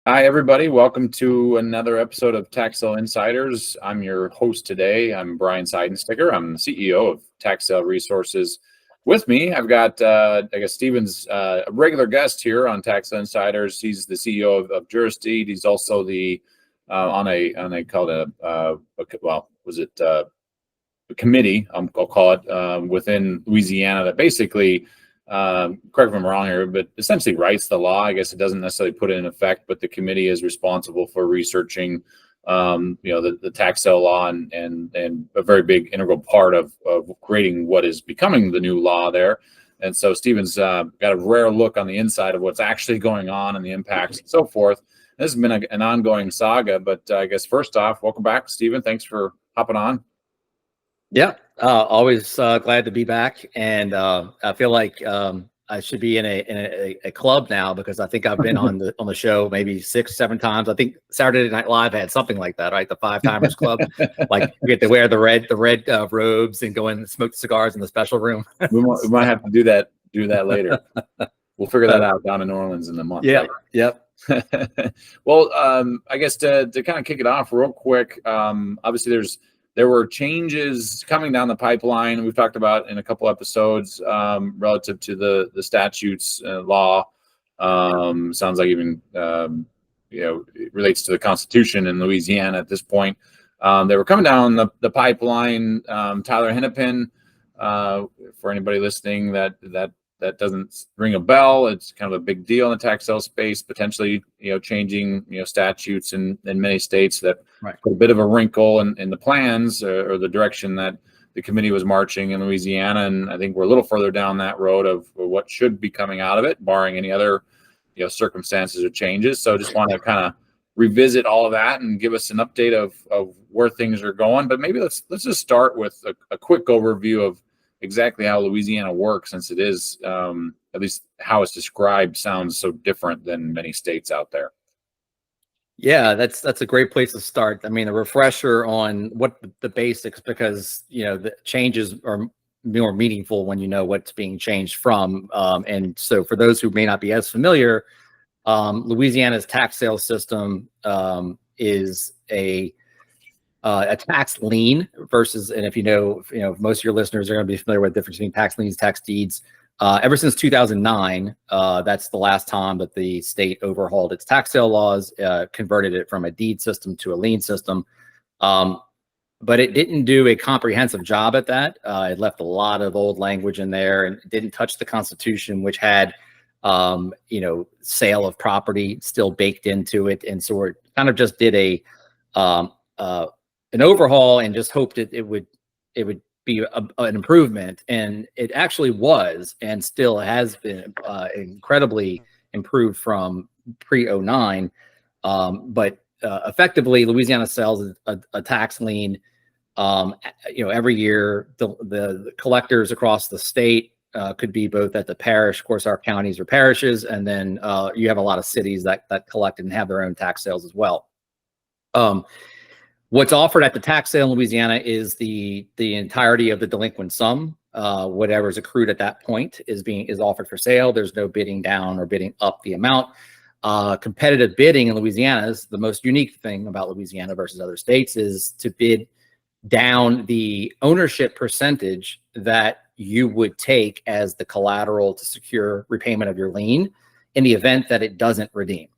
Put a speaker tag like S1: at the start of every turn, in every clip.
S1: Hi, everybody. Welcome to another episode of Tax Sale Insiders. I'm your host today. I'm Brian Seidensticker. I'm the CEO of Tax Sale Resources. With me, I've got, Steven's a regular guest here on Tax Sale Insiders. He's the CEO of JurisDeed. He's also the a committee, I'll call it, within Louisiana that basically, correct if I'm wrong here, but essentially writes the law. I guess it doesn't necessarily put it in effect, but the committee is responsible for researching, the tax sale law and a very big integral part of creating what is becoming the new law there. And so Stephen's got a rare look on the inside of what's actually going on and the impacts and so forth. This has been an ongoing saga, but I guess first off, welcome back, Stephen. Thanks for hopping on.
S2: Yeah, always glad to be back, and I feel like I should be in a club now because I think I've been on the show maybe 6-7 times. I think Saturday Night Live had something like that, right? The 5-timers club, like you get to wear the red robes and go in and smoke cigars in the special room.
S1: We might have to do that later. We'll figure that out down in New Orleans in a month.
S2: Yeah.
S1: Right?
S2: Yep.
S1: Well, I guess to kind of kick it off real quick, obviously there were changes coming down the pipeline. We've talked about in a couple episodes relative to the statutes law. Sounds like even it relates to the Constitution in Louisiana at this point. They were coming down the pipeline. Tyler Hennepin, for anybody listening that doesn't ring a bell, it's kind of a big deal in the tax sale space, potentially, changing, statutes in many states that put a bit of a wrinkle in the plans or the direction that the committee was marching in Louisiana. And I think we're a little further down that road of what should be coming out of it, barring any other, circumstances or changes. So just want to kind of revisit all of that and give us an update of where things are going. But maybe let's just start with a quick overview of exactly how Louisiana works, since it is, at least how it's described, sounds so different than many states out there.
S2: Yeah, that's a great place to start. I mean, a refresher on what the basics, because the changes are more meaningful when you know what's being changed from. And so for those who may not be as familiar, Louisiana's tax sale system is a tax lien versus, and if most of your listeners are going to be familiar with the difference between tax liens, tax deeds. Ever since 2009, that's the last time that the state overhauled its tax sale laws, converted it from a deed system to a lien system. But it didn't do a comprehensive job at that. It left a lot of old language in there and didn't touch the Constitution, which had, sale of property still baked into it. And so it kind of just did an overhaul and just hoped it would be an improvement, and it actually was, and still has been incredibly improved from pre-09. But effectively, Louisiana sells a tax lien. Every year, the collectors across the state could be both at the parish, of course, our counties are parishes, and then you have a lot of cities that collect and have their own tax sales as well. What's offered at the tax sale in Louisiana is the entirety of the delinquent sum. Whatever is accrued at that point is offered for sale. There's no bidding down or bidding up the amount. Competitive bidding in Louisiana is the most unique thing about Louisiana versus other states, is to bid down the ownership percentage that you would take as the collateral to secure repayment of your lien in the event that it doesn't redeem.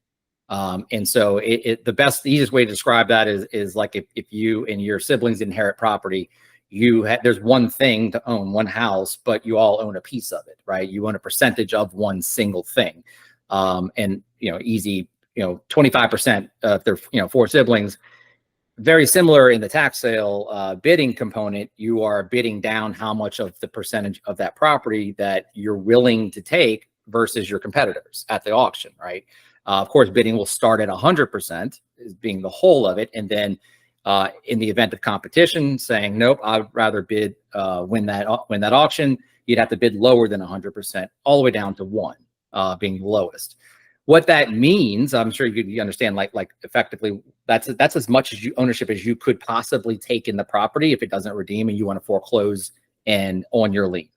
S2: And so the easiest way to describe that is like if you and your siblings inherit property, there's one thing to own, one house, but you all own a piece of it, right? You own a percentage of one single thing. And 25% if they're 4 siblings. Very similar in the tax sale bidding component, you are bidding down how much of the percentage of that property that you're willing to take versus your competitors at the auction, right? Of course, bidding will start at 100% as being the whole of it. And then in the event of competition saying, nope, I'd rather bid win that auction, you'd have to bid lower than 100%, all the way down to 1 being the lowest. What that means, I'm sure you understand, like effectively, that's as much as ownership as you could possibly take in the property if it doesn't redeem and you want to foreclose on your lien.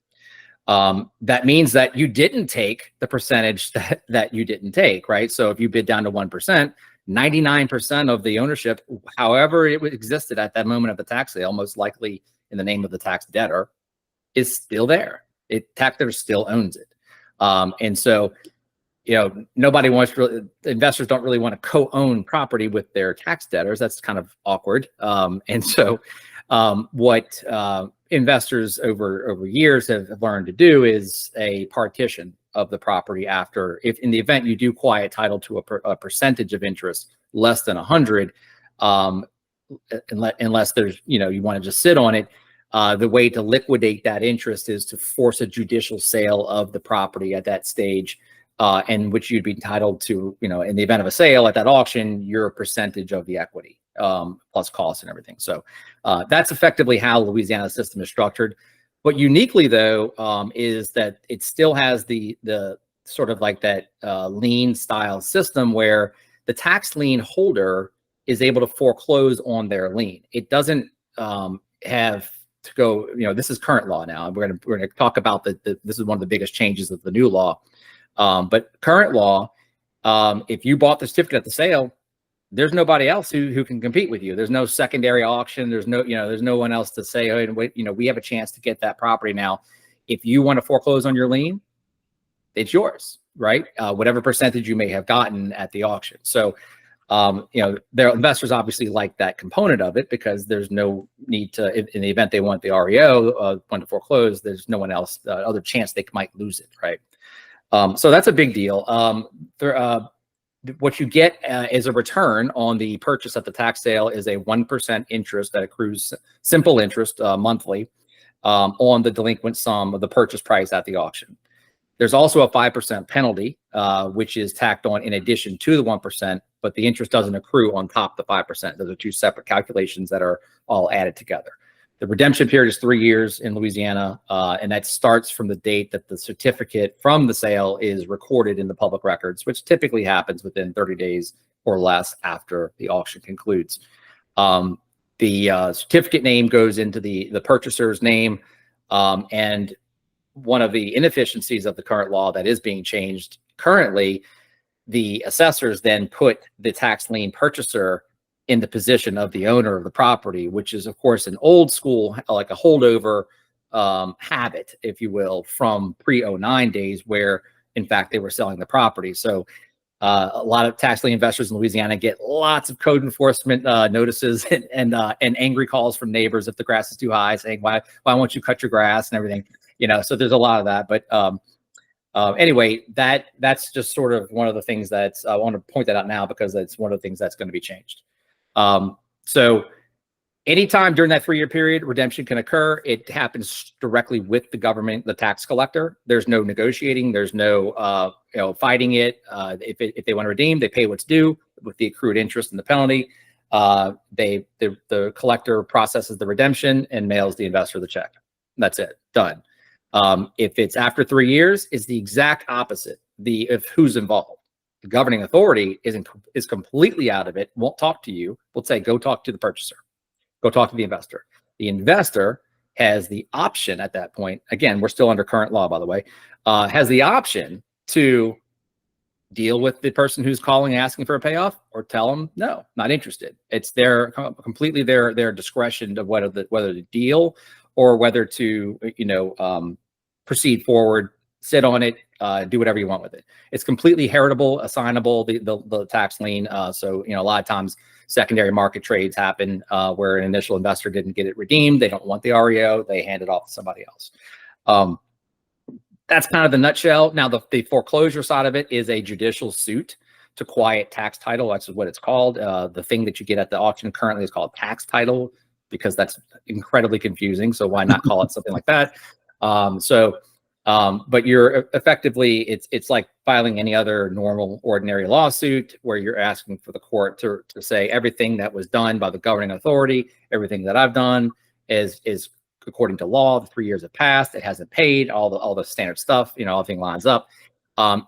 S2: That means that you didn't take the percentage that you didn't take, right? So if you bid down to 1%, 99% of the ownership, however it existed at that moment of the tax sale, most likely in the name of the tax debtor, is still there. Tax debtor still owns it. And so, nobody wants to, investors don't really want to co-own property with their tax debtors. That's kind of awkward. And so what investors over years have learned to do is a partition of the property after, if in the event you do quiet title to a percentage of interest less than 100, unless there's, you want to just sit on it, the way to liquidate that interest is to force a judicial sale of the property at that stage, in which you'd be entitled to, in the event of a sale at that auction, your percentage of the equity, plus costs and everything. So that's effectively how Louisiana's system is structured. But uniquely, though, is that it still has the sort of like that lien style system where the tax lien holder is able to foreclose on their lien. It doesn't have to go, this is current law now. We're gonna talk about this is one of the biggest changes of the new law. But current law, if you bought the certificate at the sale, there's nobody else who can compete with you. There's no secondary auction. There's no, there's no one else to say, oh, wait, we have a chance to get that property now. If you want to foreclose on your lien, it's yours, right? Whatever percentage you may have gotten at the auction. So, their investors obviously like that component of it because there's no need to, in the event they want the REO, want to foreclose, there's no one else, other chance they might lose it, right? So that's a big deal. What you get as a return on the purchase at the tax sale is a 1% interest that accrues, simple interest monthly, on the delinquent sum of the purchase price at the auction. There's also a 5% penalty, which is tacked on in addition to the 1%, but the interest doesn't accrue on top of the 5%. Those are two separate calculations that are all added together. The redemption period is 3 years in Louisiana, and that starts from the date that the certificate from the sale is recorded in the public records, which typically happens within 30 days or less after the auction concludes. The certificate name goes into the purchaser's name, and one of the inefficiencies of the current law that is being changed currently, the assessors then put the tax lien purchaser in the position of the owner of the property, which is, of course, an old school, like a holdover habit, if you will, from pre-09 days where, in fact, they were selling the property. So a lot of tax lien investors in Louisiana get lots of code enforcement notices and angry calls from neighbors if the grass is too high, saying, why won't you cut your grass and everything? So there's a lot of that. But anyway, that's just sort of one of the things that's, I want to point that out now because that's one of the things that's going to be changed. So anytime during that 3-year period, redemption can occur. It happens directly with the government, the tax collector. There's no negotiating. There's no, fighting it. If they want to redeem, they pay what's due with the accrued interest and the penalty. The collector processes the redemption and mails the investor the check. That's it. Done. If it's after 3 years, it's the exact opposite. If who's involved. The governing authority is completely out of it, won't talk to you, will say, go talk to the purchaser, go talk to the investor. The investor has the option at that point, again, we're still under current law, by the way, has the option to deal with the person who's calling asking for a payoff or tell them, no, not interested. It's completely their discretion of whether to deal or whether to, proceed forward, sit on it, do whatever you want with it. It's completely heritable, assignable, the tax lien. So, a lot of times secondary market trades happen where an initial investor didn't get it redeemed. They don't want the REO. They hand it off to somebody else. That's kind of the nutshell. Now, the foreclosure side of it is a judicial suit to quiet tax title. That's what it's called. The thing that you get at the auction currently is called tax title because that's incredibly confusing. So why not call it something like that? But you're effectively, it's like filing any other normal ordinary lawsuit where you're asking for the court to say everything that was done by the governing authority, everything that I've done is according to law. The 3 years have passed. It hasn't paid all the standard stuff, everything lines up.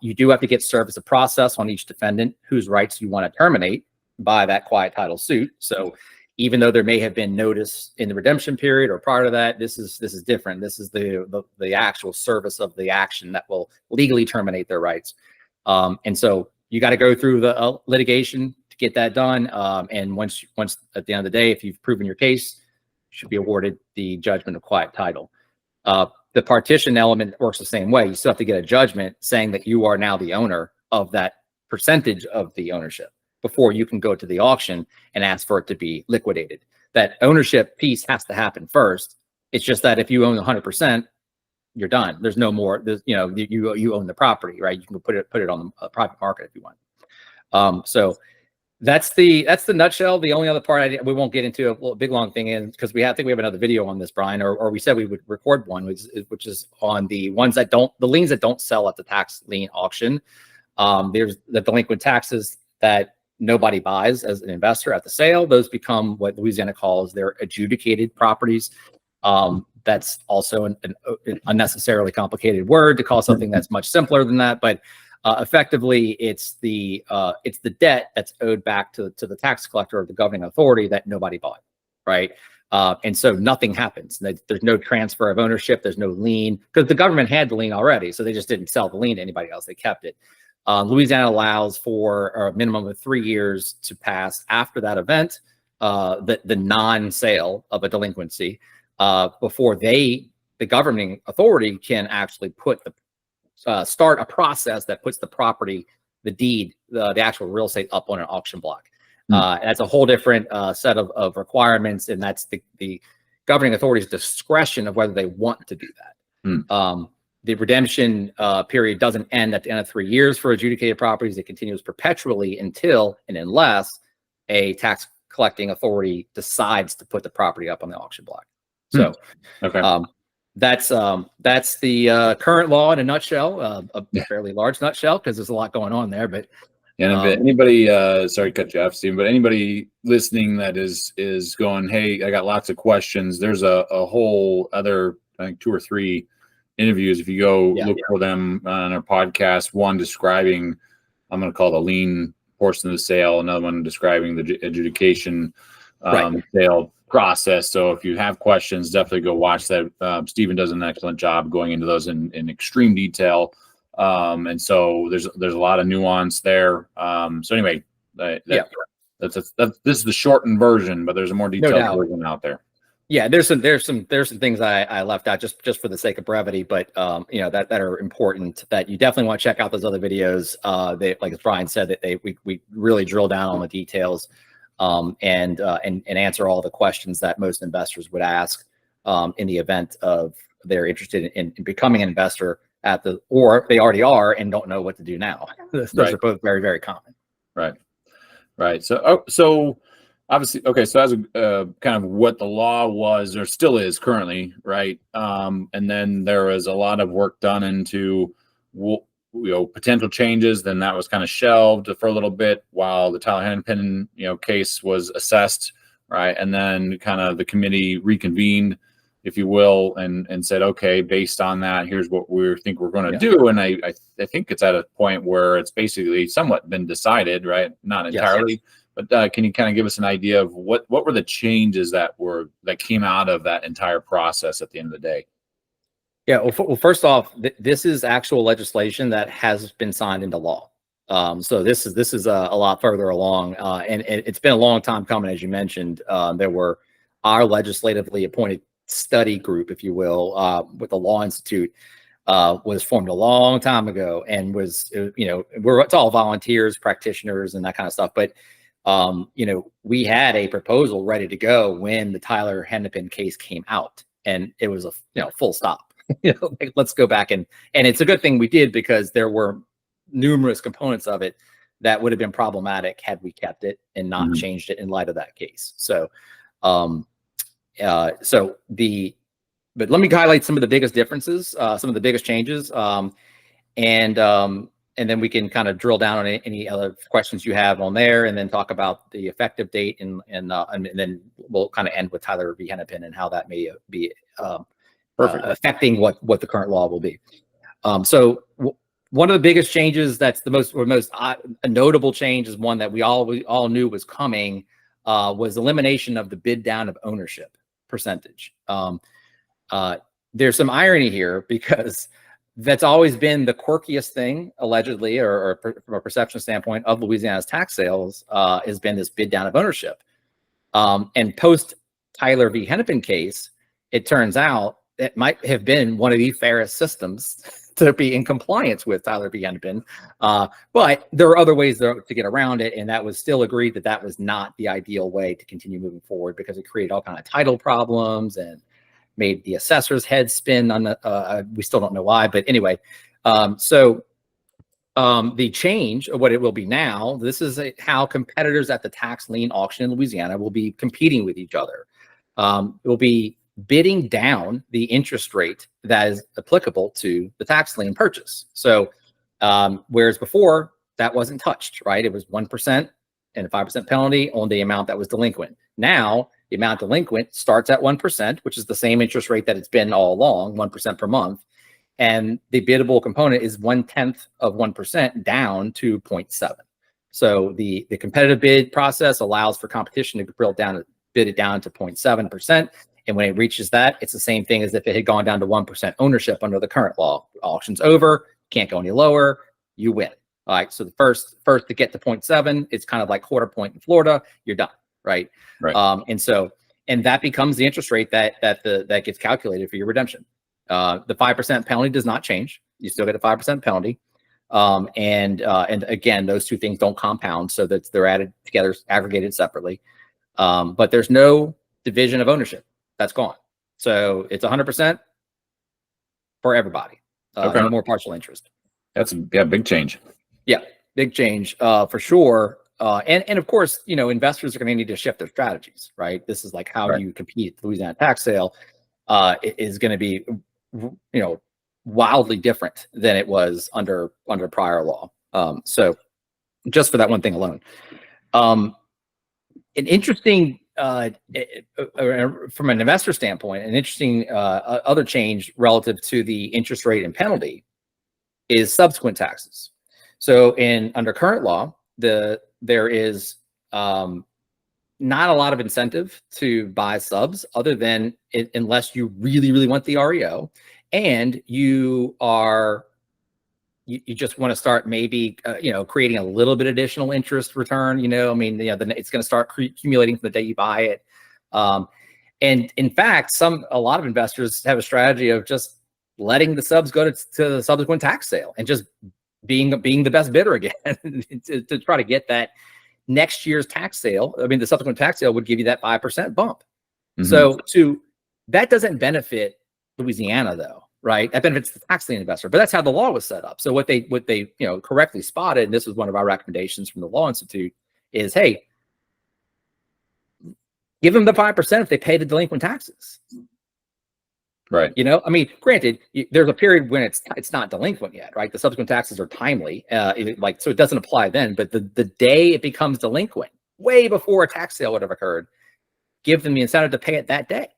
S2: You do have to get service of process on each defendant whose rights you want to terminate by that quiet title suit. So even though there may have been notice in the redemption period or part of that, this is different. This is the actual service of the action that will legally terminate their rights. And so you got to go through the litigation to get that done. And once at the end of the day, if you've proven your case, you should be awarded the judgment of quiet title. The partition element works the same way. You still have to get a judgment saying that you are now the owner of that percentage of the ownership before you can go to the auction and ask for it to be liquidated. That ownership piece has to happen first. It's just that if you own 100%, you're done. There's no more. There's, you know, you own the property, right? You can put it on the private market if you want. So that's the nutshell. The only other part we won't get into a big long thing in, because I think we have another video on this, Brian, or we said we would record one, which is on the ones that the liens that don't sell at the tax lien auction. There's the delinquent taxes that nobody buys as an investor at the sale. Those become what Louisiana calls their adjudicated properties. That's also an unnecessarily complicated word to call something that's much simpler than that, but effectively, it's the debt that's owed back to the tax collector or the governing authority that nobody bought, right? And so nothing happens. There's no transfer of ownership. There's no lien because the government had the lien already, so they just didn't sell the lien to anybody else. They kept it. Louisiana allows for a minimum of 3 years to pass after that event, the non-sale of a delinquency, before the governing authority can actually start a process that puts the property, the deed, the actual real estate up on an auction block. That's a whole different set of requirements, and that's the governing authority's discretion of whether they want to do that. The redemption period doesn't end at the end of 3 years for adjudicated properties. It continues perpetually until and unless a tax collecting authority decides to put the property up on the auction block. So, that's the current law in a nutshell, a fairly large nutshell because there's a lot going on there. But
S1: and if anybody, sorry to cut you off, Steve, but anybody listening that is going, hey, I got lots of questions. There's a whole other, I think 2 or 3 interviews. If you go look for them on our podcast, one describing, I'm going to call the lien portion of the sale, another one describing the adjudication sale process. So if you have questions, definitely go watch that. Stephen does an excellent job going into those in extreme detail. And so there's a lot of nuance there. So anyway, this is the shortened version, but there's a more detailed version out there.
S2: Yeah, there's some things I left out just for the sake of brevity, but that are important that you definitely want to check out those other videos. They, like as Brian said, that we really drill down on the details. And answer all the questions that most investors would ask in the event of they're interested in becoming an investor or they already are and don't know what to do now. Those are both very, very common.
S1: Right. So obviously, okay. So as a kind of what the law was or still is currently, right? And then there was a lot of work done into potential changes. Then that was kind of shelved for a little bit while the Tyler Hennepin case was assessed, right? And then kind of the committee reconvened, if you will, and said, okay, based on that, here's what we think we're going to do. And I think it's at a point where it's basically somewhat been decided, right? Not entirely, but can you kind of give us an idea of what were the changes that came out of that entire process at the end of the day?
S2: Yeah, well, first off, this is actual legislation that has been signed into law. So this is a lot further along, and it's been a long time coming, as you mentioned. There were our legislatively appointed study group, if you will, with the Law Institute, was formed a long time ago, and it's all volunteers, practitioners, and that kind of stuff. But we had a proposal ready to go when the Tyler Hennepin case came out, and it was a full stop. Let's go back and it's a good thing we did, because there were numerous components of it that would have been problematic had we kept it and not changed it in light of that case. So, but let me highlight some of the biggest differences, some of the biggest changes, and then we can kind of drill down on any other questions you have on there, and then talk about the effective date, and then we'll kind of end with Tyler v. Hennepin and how that may be affecting what the current law will be. So one of the biggest changes, that's the most notable change, is one that we all knew was coming, was elimination of the bid down of ownership percentage. There's some irony here because that's always been the quirkiest thing, allegedly, or from a perception standpoint of Louisiana's tax sales, has been this bid down of ownership. And post Tyler v. Hennepin case, it turns out it might have been one of the fairest systems to be in compliance with Tyler v. Hennepin. But there are other ways to get around it, and that was still agreed that that was not the ideal way to continue moving forward because it created all kind of title problems and made the assessor's head spin on the, we still don't know why, but anyway. The change of what it will be now, this is how competitors at the tax lien auction in Louisiana will be competing with each other. It will be bidding down the interest rate that is applicable to the tax lien purchase. So whereas before that wasn't touched, right? It was 1% and a 5% penalty on the amount that was delinquent. Now the amount delinquent starts at 1%, which is the same interest rate that it's been all along, 1% per month. And the biddable component is 1/10 of 1% down to 0.7. So the competitive bid process allows for competition to bid it down to 0.7%. And when it reaches that, it's the same thing as if it had gone down to 1% ownership under the current law. Auction's over, can't go any lower, you win. All right. So the first to get to 0.7, it's kind of like quarter point in Florida, you're done. Right. And that becomes the interest rate that gets calculated for your redemption. The 5% penalty does not change. You still get a 5% penalty. And again, those two things don't compound, so that they're added together, aggregated separately. But there's no division of ownership. That's gone. So it's 100% for everybody. No more partial interest.
S1: That's big change. Yeah,
S2: big change for sure. And of course, investors are going to need to shift their strategies, right? This is like how you compete at the Louisiana tax sale is going to be, wildly different than it was under prior law. So just for that one thing alone, an interesting, from an investor standpoint, an interesting other change relative to the interest rate and penalty is subsequent taxes. So under current law, there is not a lot of incentive to buy subs other than unless you really, really want the REO and you just want to start maybe, creating a little bit additional interest return, it's going to start accumulating from the day you buy it. And in fact, a lot of investors have a strategy of just letting the subs go to the subsequent tax sale and just being the best bidder again to try to get that next year's tax sale. I mean, the subsequent tax sale would give you that 5% bump. Mm-hmm. So that doesn't benefit Louisiana though, right? That benefits the tax lien investor, but that's how the law was set up. So what they correctly spotted, and this was one of our recommendations from the Law Institute, is, hey, give them the 5% if they pay the delinquent taxes.
S1: Right.
S2: Granted, there's a period when it's not delinquent yet, right? The subsequent taxes are timely, so it doesn't apply then. But the day it becomes delinquent, way before a tax sale would have occurred, give them the incentive to pay it that day,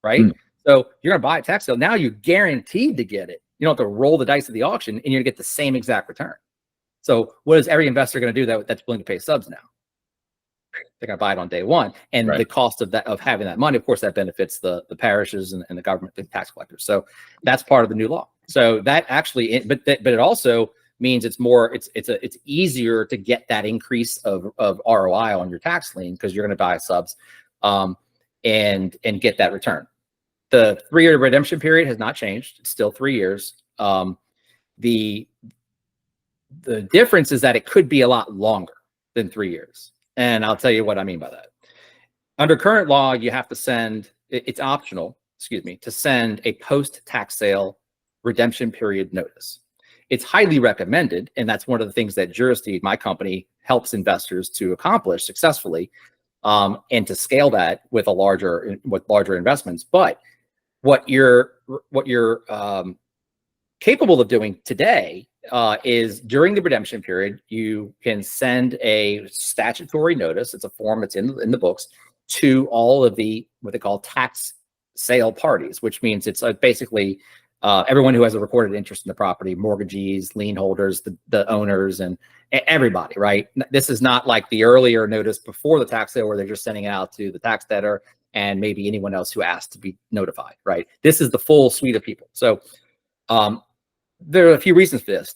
S2: right? Mm. So you're going to buy a tax sale. Now you're guaranteed to get it. You don't have to roll the dice at the auction, and you're going to get the same exact return. So what is every investor going to do that's willing to pay subs now? They're going to buy it on day one, and the cost of having that money, of course, that benefits the parishes and the government, the tax collectors. So that's part of the new law. So that actually, but it also means it's easier to get that increase of ROI on your tax lien because you're going to buy subs, and get that return. The 3-year redemption period has not changed; it's still 3 years. The difference is that it could be a lot longer than 3 years. And I'll tell you what I mean by that. Under current law, you have to send, it's optional, to send a post-tax sale redemption period notice. It's highly recommended, and that's one of the things that JurisDeed, my company, helps investors to accomplish successfully, and to scale that with larger investments. But what you're capable of doing today is during the redemption period, you can send a statutory notice. It's a form that's in the books to all of the what they call tax sale parties, which means it's basically everyone who has a recorded interest in the property, mortgagees, lien holders, the owners, and everybody, right? This is not like the earlier notice before the tax sale where they're just sending it out to the tax debtor and maybe anyone else who asked to be notified, right? This is the full suite of people. So there are a few reasons for this.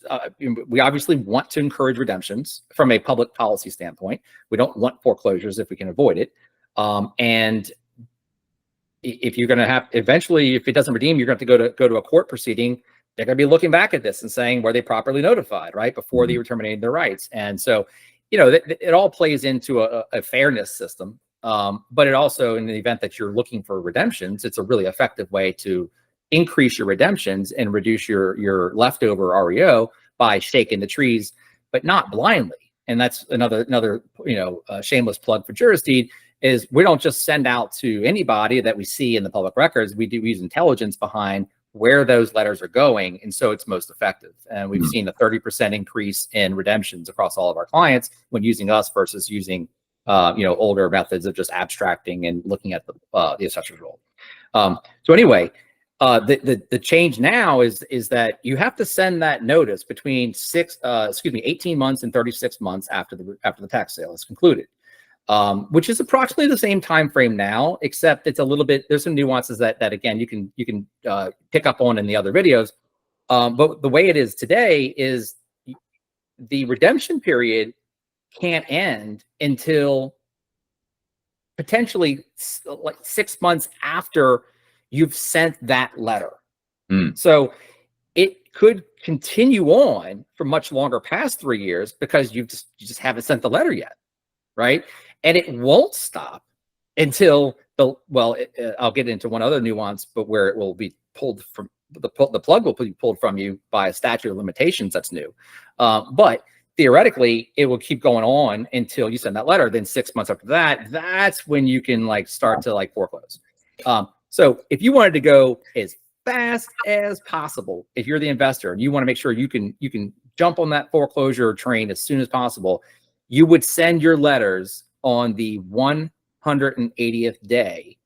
S2: We obviously want to encourage redemptions from a public policy standpoint. We don't want foreclosures if we can avoid it. And if you're going to have, eventually, if it doesn't redeem, you're going to have to go to a court proceeding. They're going to be looking back at this and saying, were they properly notified, right, before they were terminating their rights? And so, it all plays into a fairness system. But it also, in the event that you're looking for redemptions, it's a really effective way to increase your redemptions and reduce your leftover REO by shaking the trees, but not blindly. And that's another shameless plug for JurisDeed, is we don't just send out to anybody that we see in the public records. We use intelligence behind where those letters are going, and so it's most effective. And we've seen a 30% increase in redemptions across all of our clients when using us versus using older methods of just abstracting and looking at the assessor's roll. So anyway, the change now is that you have to send that notice between 18 months and 36 months after the tax sale is concluded. Which is approximately the same time frame now, except it's a little bit, there's some nuances that again you can pick up on in the other videos. But the way it is today is the redemption period can't end until potentially like 6 months after you've sent that letter. So it could continue on for much longer past 3 years because you just haven't sent the letter yet, right? And it won't stop until I'll get into one other nuance, but where it will be pulled from, the plug will be pulled from you by a statute of limitations that's new. But theoretically, it will keep going on until you send that letter. Then 6 months after that, that's when you can start to foreclose. So if you wanted to go as fast as possible, if you're the investor and you want to make sure you can jump on that foreclosure train as soon as possible, you would send your letters on the 180th day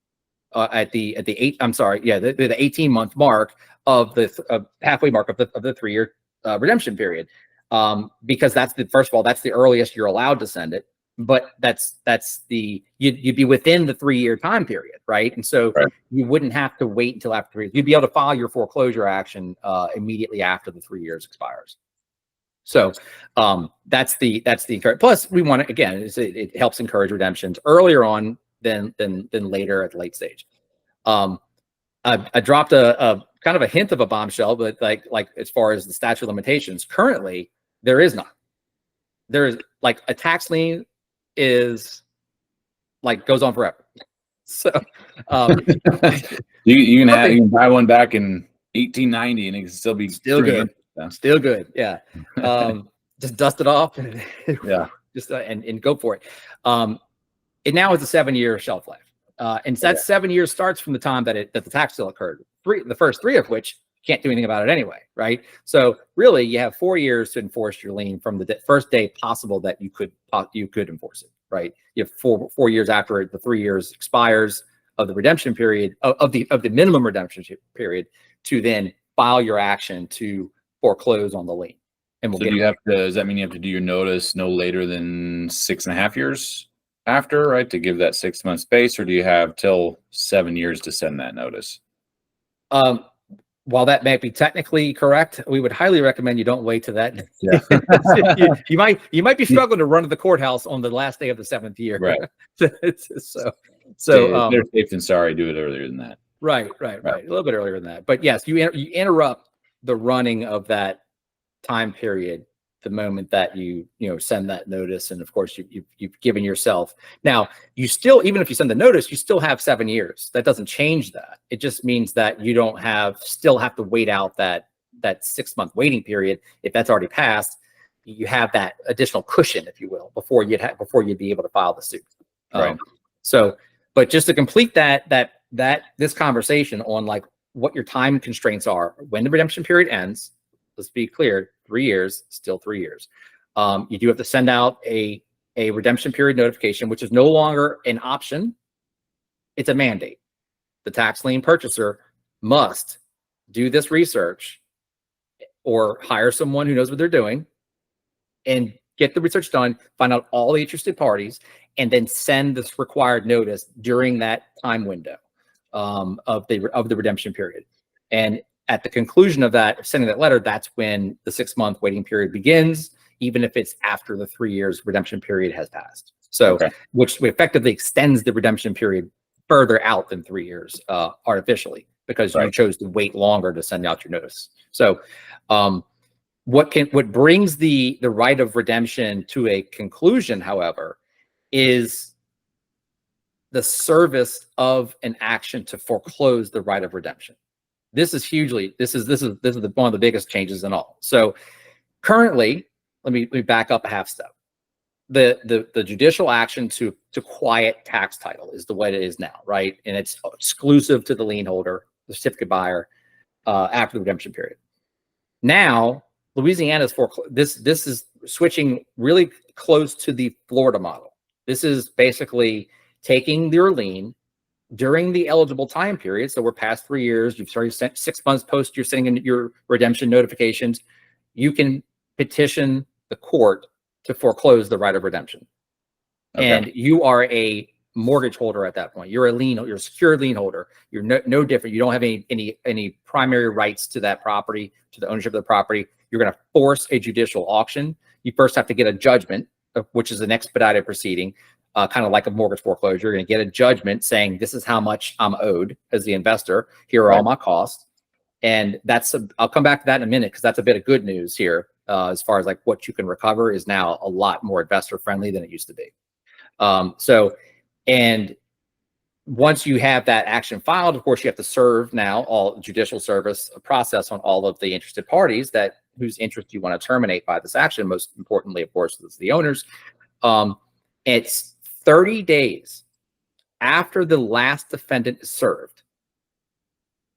S2: at the 18-month mark of the halfway mark of the 3-year redemption period, because that's the earliest you're allowed to send it. But you'd be within the 3-year time period, right? And so you wouldn't have to wait until after 3 years. You'd be able to file your foreclosure action immediately after the 3 years expires. So that's the plus we want to, again, it helps encourage redemptions earlier on than later at the late stage. I dropped a kind of a hint of a bombshell, but like as far as the statute of limitations, currently there is none. There is a tax lien is goes on forever. So
S1: you can buy one back in 1890 and it can still be
S2: good. Still good, yeah. Just dust it off and and go for it. It now has a 7-year shelf life, and that 7 years starts from the time that the tax sale occurred. The first 3 of which you can't do anything about it anyway, right? So really, you have 4 years to enforce your lien from the first day possible that you could enforce it, right? You have 4 years after the 3 years expires of the redemption period of the minimum redemption period to then file your action to foreclose on the lien. And
S1: does that mean you have to do your notice no later than 6.5 years after, right, to give that 6 month space, or do you have till 7 years to send that notice?
S2: While that might be technically correct, we would highly recommend you don't wait to that.
S1: Yeah.
S2: you might be struggling to run to the courthouse on the last day of the 7th year.
S1: Right.
S2: so
S1: they're safe than sorry. Do it earlier than that.
S2: Right. A little bit earlier than that. But yes, you interrupt the running of that time period the moment that you send that notice, and of course you've given yourself. Now you still, even if you send the notice, you still have 7 years. That doesn't change that. It just means that you don't still have to wait out that 6 month waiting period. If that's already passed, you have that additional cushion, if you will, before you'd be able to file the suit.
S1: Right.
S2: But just to complete this conversation on what your time constraints are when the redemption period ends. Let's be clear, 3 years, still 3 years. You do have to send out a redemption period notification, which is no longer an option. It's a mandate. The tax lien purchaser must do this research or hire someone who knows what they're doing and get the research done, find out all the interested parties, and then send this required notice during that time window of the redemption period. And at the conclusion of that, sending that letter, that's when the 6-month waiting period begins, even if it's after the 3 years redemption period has passed. So, which effectively extends the redemption period further out than 3 years artificially, because you chose to wait longer to send out your notice. So, what brings the right of redemption to a conclusion, however, is the service of an action to foreclose the right of redemption. This is hugely, this is one of the biggest changes in all. So currently, let me back up a half step. The judicial action to quiet tax title is the way it is now, right? And it's exclusive to the lien holder, the certificate buyer, after the redemption period. Now, Louisiana's this is switching really close to the Florida model. This is basically taking your lien during the eligible time period. So we're past 3 years. You've already sent 6 months post. You're sending in your redemption notifications. You can petition the court to foreclose the right of redemption, and you are a mortgage holder at that point. You're a secured lien holder. You're no different. You don't have any primary rights to that property, to the ownership of the property. You're going to force a judicial auction. You first have to get a judgment, which is an expedited proceeding, kind of like a mortgage foreclosure. You're going to get a judgment saying, this is how much I'm owed as the investor. Here are all my costs. And I'll come back to that in a minute, because that's a bit of good news here. As far as like what you can recover is now a lot more investor friendly than it used to be. And once you have that action filed, of course, you have to serve now all judicial service process on all of the interested parties whose interest you want to terminate by this action. Most importantly, of course, is the owners. It's 30 days after the last defendant is served,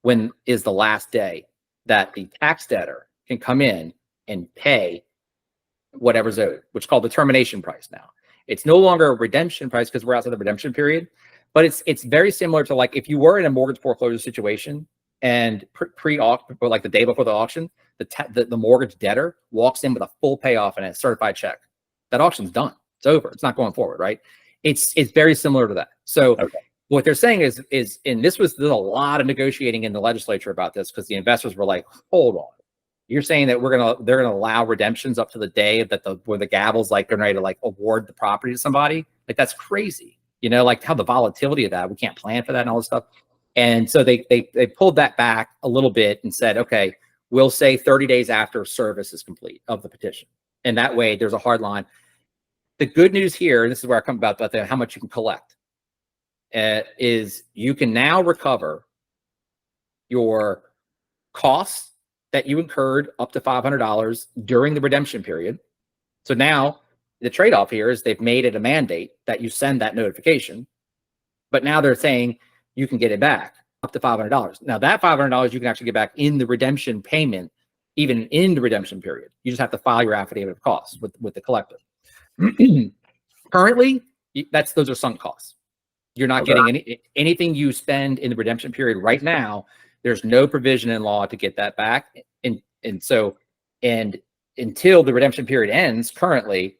S2: when is the last day that the tax debtor can come in and pay whatever's owed, which is called the termination price now. It's no longer a redemption price because we're outside the redemption period, but it's very similar to like if you were in a mortgage foreclosure situation and pre-auction, like the day before the auction, the mortgage debtor walks in with a full payoff and a certified check. That auction's done. It's over. It's not going forward, right? It's very similar to that. So what they're saying is, and there's a lot of negotiating in the legislature about this, because the investors were like, hold on. You're saying that they're gonna allow redemptions up to the day that where the gavel's like getting ready to like award the property to somebody? Like, that's crazy. You know, like how the volatility of that, we can't plan for that and all this stuff. And so they pulled that back a little bit and said, okay, we'll say 30 days after service is complete of the petition. And that way there's a hard line. The good news here, and this is where I come about how much you can collect, is you can now recover your costs that you incurred up to $500 during the redemption period. So now the trade-off here is they've made it a mandate that you send that notification, but now they're saying you can get it back up to $500. Now that $500 you can actually get back in the redemption payment, even in the redemption period. You just have to file your affidavit of costs with the collector. Currently, those are sunk costs. You're not getting anything you spend in the redemption period right now. There's no provision in law to get that back. And until the redemption period ends currently,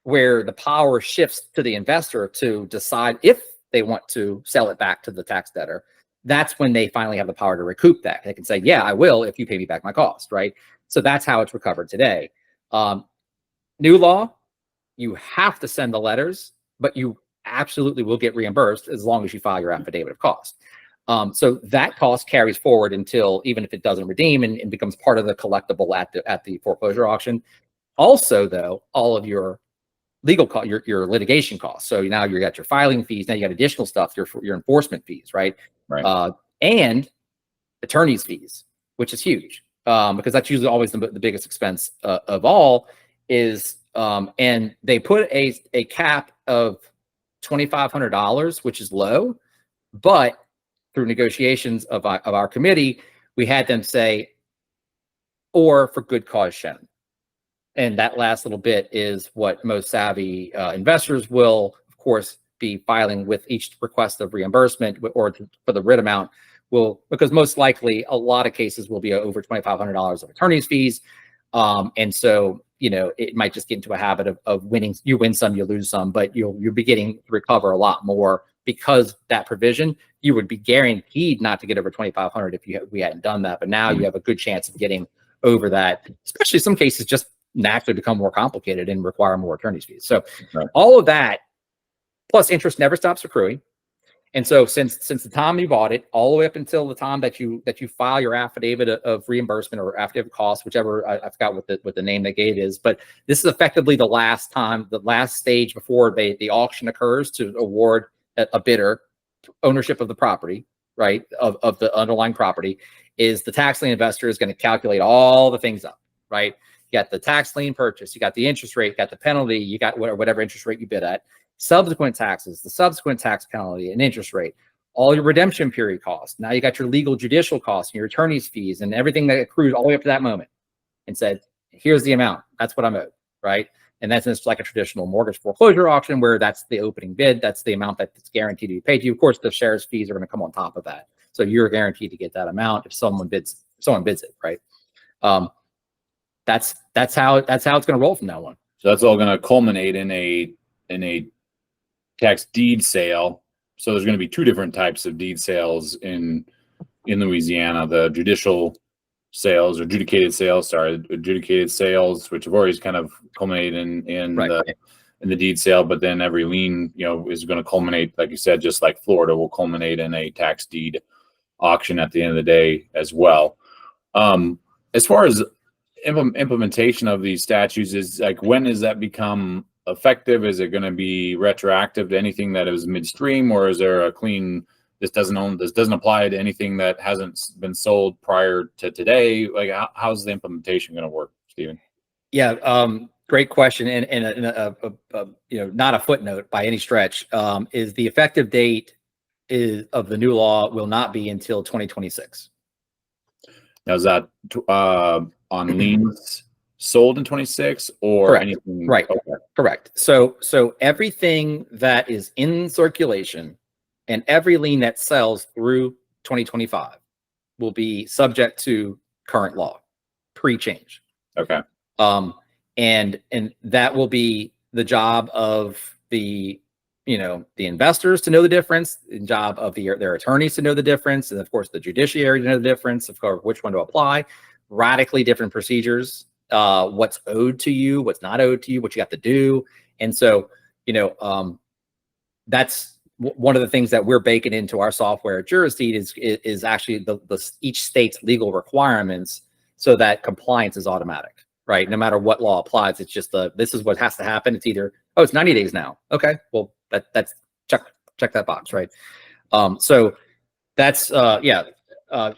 S2: where the power shifts to the investor to decide if they want to sell it back to the tax debtor, that's when they finally have the power to recoup that. They can say, yeah, I will if you pay me back my cost, right? So that's how it's recovered today. New law, you have to send the letters, but you absolutely will get reimbursed as long as you file your affidavit of cost. So that cost carries forward until, even if it doesn't redeem and becomes part of the collectible at the foreclosure auction. Also, though, all of your legal cost, your litigation costs. So now you got your filing fees. Now you got additional stuff, your enforcement fees, right? And attorney's fees, which is huge, because that's usually always the biggest expense of all. Is and they put a cap of $2,500, which is low, but through negotiations of our committee, we had them say, or for good cause shown. And that last little bit is what most savvy investors will, of course, be filing with each request of reimbursement, or for the writ amount, will, because most likely a lot of cases will be over $2,500 of attorney's fees. And so, it might just get into a habit of winning. You win some, you lose some, but you'll be getting to recover a lot more because that provision, you would be guaranteed not to get over 2,500 if we hadn't done that. But now you have a good chance of getting over that, especially some cases just naturally become more complicated and require more attorney's fees. So all of that, plus interest never stops accruing. And so since the time you bought it, all the way up until the time that you file your affidavit of reimbursement or affidavit of cost, whichever, I forgot what the name they gave is, but this is effectively the last stage before the auction occurs to award a bidder ownership of the property, right, of the underlying property, is the tax lien investor is going to calculate all the things up, right? You got the tax lien purchase, you got the interest rate, you got the penalty, you got whatever interest rate you bid at, subsequent taxes, the subsequent tax penalty and interest rate, all your redemption period costs. Now you got your legal judicial costs and your attorney's fees and everything that accrued all the way up to that moment, and said, here's the amount. That's what I'm owed, right? And that's just like a traditional mortgage foreclosure auction where that's the opening bid. That's the amount that's guaranteed to be paid to you. Of course, the sheriff's fees are going to come on top of that. So you're guaranteed to get that amount if someone bids it, right? That's how it's going to roll from now on.
S1: So that's all going to culminate in a tax deed sale. So there's going to be two different types of deed sales in Louisiana: the judicial sales, or adjudicated sales, which have always kind of culminated in the deed sale. But then every lien, is going to culminate, like you said, just like Florida, will culminate in a tax deed auction at the end of the day as well. As far as implementation of these statutes, is like, when does that become effective? Is it going to be retroactive to anything that is midstream, or is there a clean, this doesn't apply to anything that hasn't been sold prior to today? Like, how's the implementation going to work, Stephen?
S2: Yeah, great question, and not a footnote by any stretch. Is the effective date of the new law will not be until 2026.
S1: Now, is that on liens sold in 26 or
S2: correct.
S1: Anything?
S2: Right.
S1: Okay.
S2: Correct. So everything that is in circulation and every lien that sells through 2025 will be subject to current law, pre-change.
S1: Okay.
S2: And that will be the job of the investors to know the difference, the job of their attorneys to know the difference, and of course the judiciary to know the difference, of course, which one to apply. Radically different procedures, what's owed to you, what's not owed to you, what you have to do. And so, that's one of the things that we're baking into our software at JurisDeed is actually each state's legal requirements, so that compliance is automatic, right? No matter what law applies, it's just this is what has to happen. It's either, it's 90 days now. Okay, well, that's check that box, right? So that's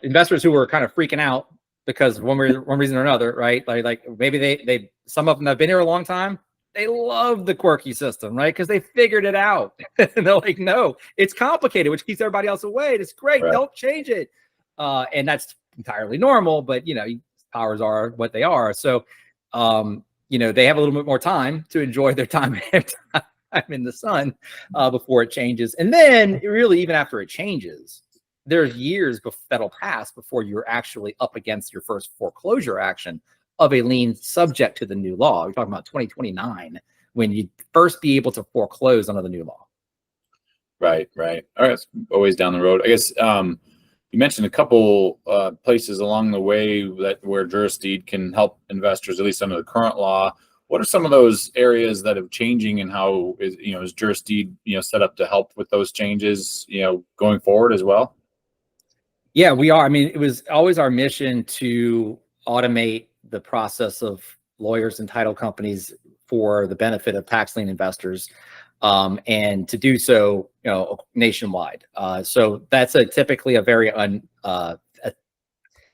S2: investors who were kind of freaking out because one reason or another, right? Like maybe they some of them have been here a long time. They love the quirky system, right? Because they figured it out. And they're like, no, it's complicated, which keeps everybody else away. It's great. Right. Don't change it. And that's entirely normal, but powers are what they are. So they have a little bit more time to enjoy their time in the sun before it changes. And then really, even after it changes, there's years that'll pass before you're actually up against your first foreclosure action of a lien subject to the new law. We're talking about 2029 when you'd first be able to foreclose under the new law.
S1: Right. All right. It's always down the road. I guess you mentioned a couple places along the way where JurisDeed can help investors, at least under the current law. What are some of those areas that are changing, and how is JurisDeed set up to help with those changes going forward as well?
S2: Yeah, we are. I mean, it was always our mission to automate the process of lawyers and title companies for the benefit of tax lien investors, and to do so, nationwide. So that's typically a very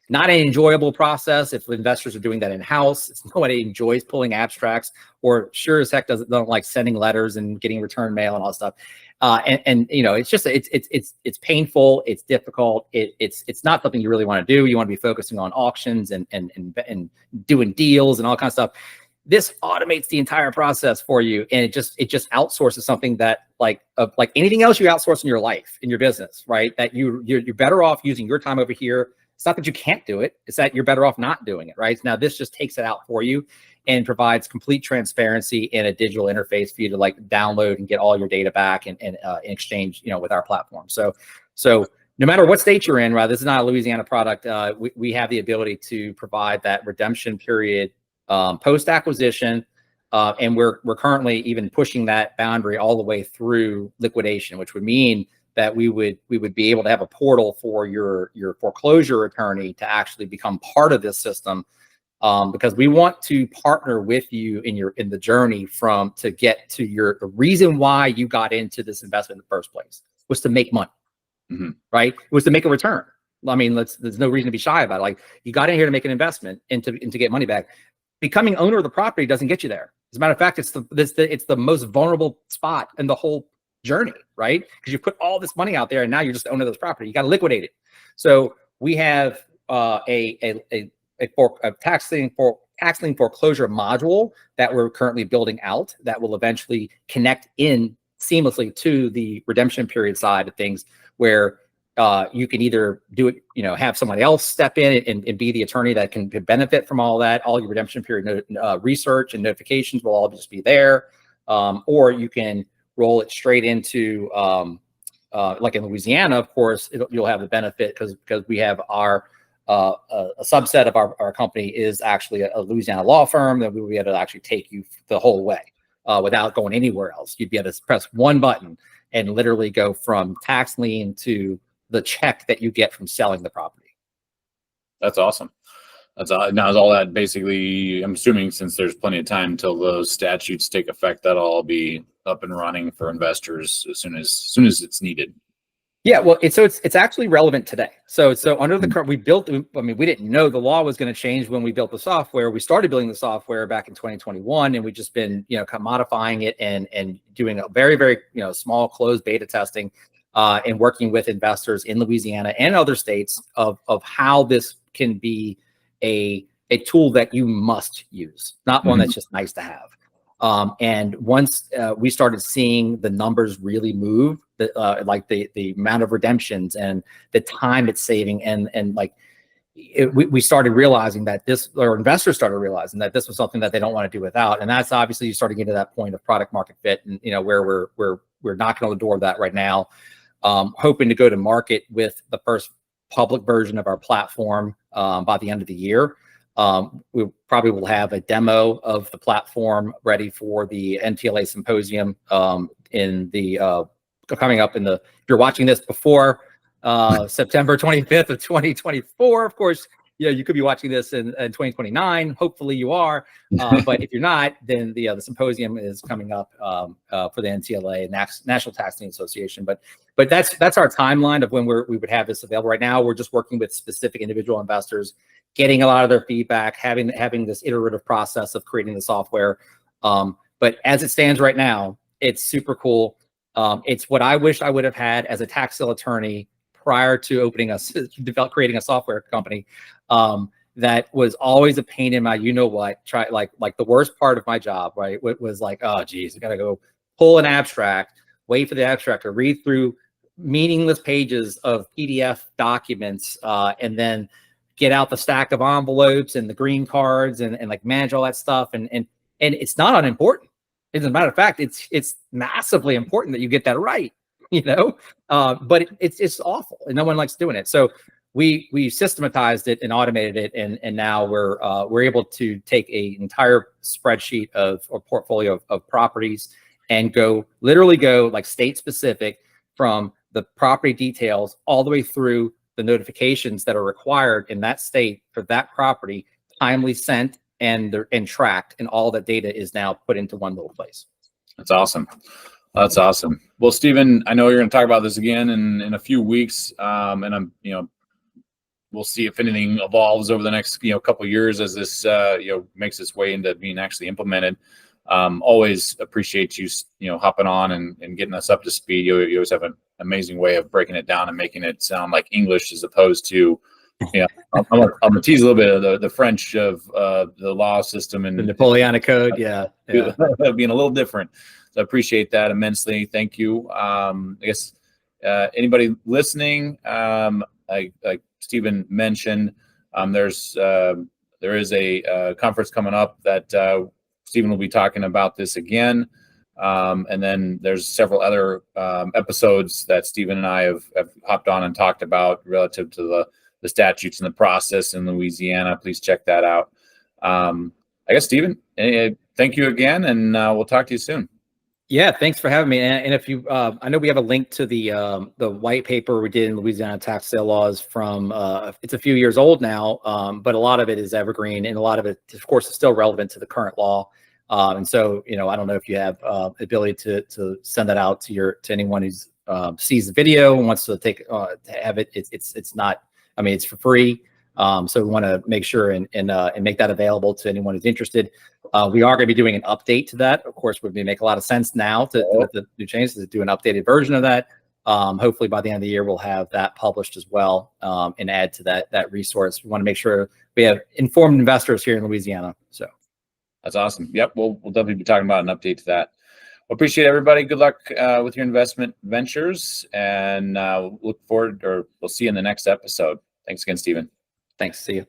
S2: not an enjoyable process if investors are doing that in-house. Nobody enjoys pulling abstracts, or sure as heck don't like sending letters and getting return mail and all that stuff. It's just it's painful, it's difficult, it's not something you really want to do. You want to be focusing on auctions and doing deals and all kinds of stuff. This automates the entire process for you, and it just outsources something that like anything else you outsource in your life, in your business, right? That you're better off using your time over here. It's not that you can't do it, it's that you're better off not doing it, right? Now this just takes it out for you and provides complete transparency in a digital interface for you to like download and get all your data back and in exchange, with our platform. So no matter what state you're in, right? This is not a Louisiana product. We have the ability to provide that redemption period post acquisition, and we're currently even pushing that boundary all the way through liquidation, which would mean that we would be able to have a portal for your foreclosure attorney to actually become part of this system, because we want to partner with you in the journey to get to the reason why you got into this investment in the first place was to make money. Mm-hmm. Right? It was to make a return. I mean, there's no reason to be shy about it. Like, you got in here to make an investment and to get money back. Becoming owner of the property doesn't get you there. As a matter of fact, it's the most vulnerable spot in the whole journey, right? Because you put all this money out there and now you're just the owner of this property. You got to liquidate it. So we have a tax lien foreclosure module that we're currently building out that will eventually connect in seamlessly to the redemption period side of things, where you can either do it, have somebody else step in and be the attorney that can benefit from all that. All your redemption period research and notifications will all just be there. Or you can roll it straight into, like in Louisiana, of course, you'll have the benefit because we have a subset of our company is actually a Louisiana law firm that we will be able to actually take you the whole way without going anywhere else. You'd be able to press one button and literally go from tax lien to the check that you get from selling the property.
S1: That's awesome. Now is all that basically, I'm assuming, since there's plenty of time until those statutes take effect, that'll all be up and running for investors as soon as it's needed.
S2: Yeah, well, it's actually relevant today. So under the current, we didn't know the law was going to change when we built the software. We started building the software back in 2021, and we've just been, modifying it and doing a very, very, small closed beta testing, and working with investors in Louisiana and other states of how this can be a tool that you must use, not one that's just nice to have. And once we started seeing the numbers really move, like the amount of redemptions and the time it's saving, and like we started realizing that investors started realizing that this was something that they don't want to do without. And that's obviously you started getting to that point of product market fit, and where we're knocking on the door of that right now, hoping to go to market with the first public version of our platform by the end of the year. We probably will have a demo of the platform ready for the NTLA symposium in the coming up if you're watching this before September 25th of 2024, of course, you could be watching this in 2029. Hopefully you are, but if you're not, then the symposium is coming up for the NTLA, National Tax Lien Association. But that's our timeline of when we would have this available. Right now, we're just working with specific individual investors, getting a lot of their feedback, having this iterative process of creating the software. But as it stands right now, it's super cool. It's what I wish I would have had as a tax sale attorney prior to creating a software company. That was always a pain in my, like the worst part of my job, right? It was like, oh geez, I gotta go pull an abstract, wait for the abstract to read through meaningless pages of PDF documents, and then get out the stack of envelopes and the green cards and like manage all that stuff. And it's not unimportant. As a matter of fact, it's massively important that you get that right, but it's awful and no one likes doing it. So we systematized it and automated it. And now we're able to take an entire spreadsheet or portfolio of properties and literally go like state specific from the property details all the way through the notifications that are required in that state for that property, timely sent and tracked, and all that data is now put into one little place.
S1: That's awesome. That's awesome. Well, Stephen, I know you're going to talk about this again in a few weeks, and I'm we'll see if anything evolves over the next couple of years as this makes its way into being actually implemented. Always appreciate you hopping on and getting us up to speed. You always have an amazing way of breaking it down and making it sound like English as opposed to I'm gonna tease a little bit of the French of the law system and
S2: the Napoleonic Code, being
S1: a little different. So I appreciate that immensely. Thank you. I guess anybody listening, like Stephen mentioned, there is a conference coming up that Stephen will be talking about this again. And then there's several other episodes that Stephen and I have hopped on and talked about relative to the statutes and the process in Louisiana. Please check that out. I guess, Stephen, thank you again, and we'll talk to you soon.
S2: Yeah, thanks for having me. And if you, I know we have a link to the white paper we did in Louisiana tax sale laws from, it's a few years old now, but a lot of it is evergreen, and a lot of it, of course, is still relevant to the current law. And so, I don't know if you have the ability to send that out to anyone who's sees the video and wants to to have it. It's not, I mean, it's for free. So we want to make sure and make that available to anyone who's interested. We are going to be doing an update to that. Of course, would make a lot of sense now with the new changes to do an updated version of that. Hopefully by the end of the year, we'll have that published as well, and add to that resource. We want to make sure we have informed investors here in Louisiana. So
S1: that's awesome. Yep, we'll definitely be talking about an update to that. Well, appreciate everybody. Good luck with your investment ventures, and look forward, or we'll see you in the next episode. Thanks again, Stephen.
S2: Thanks. See you.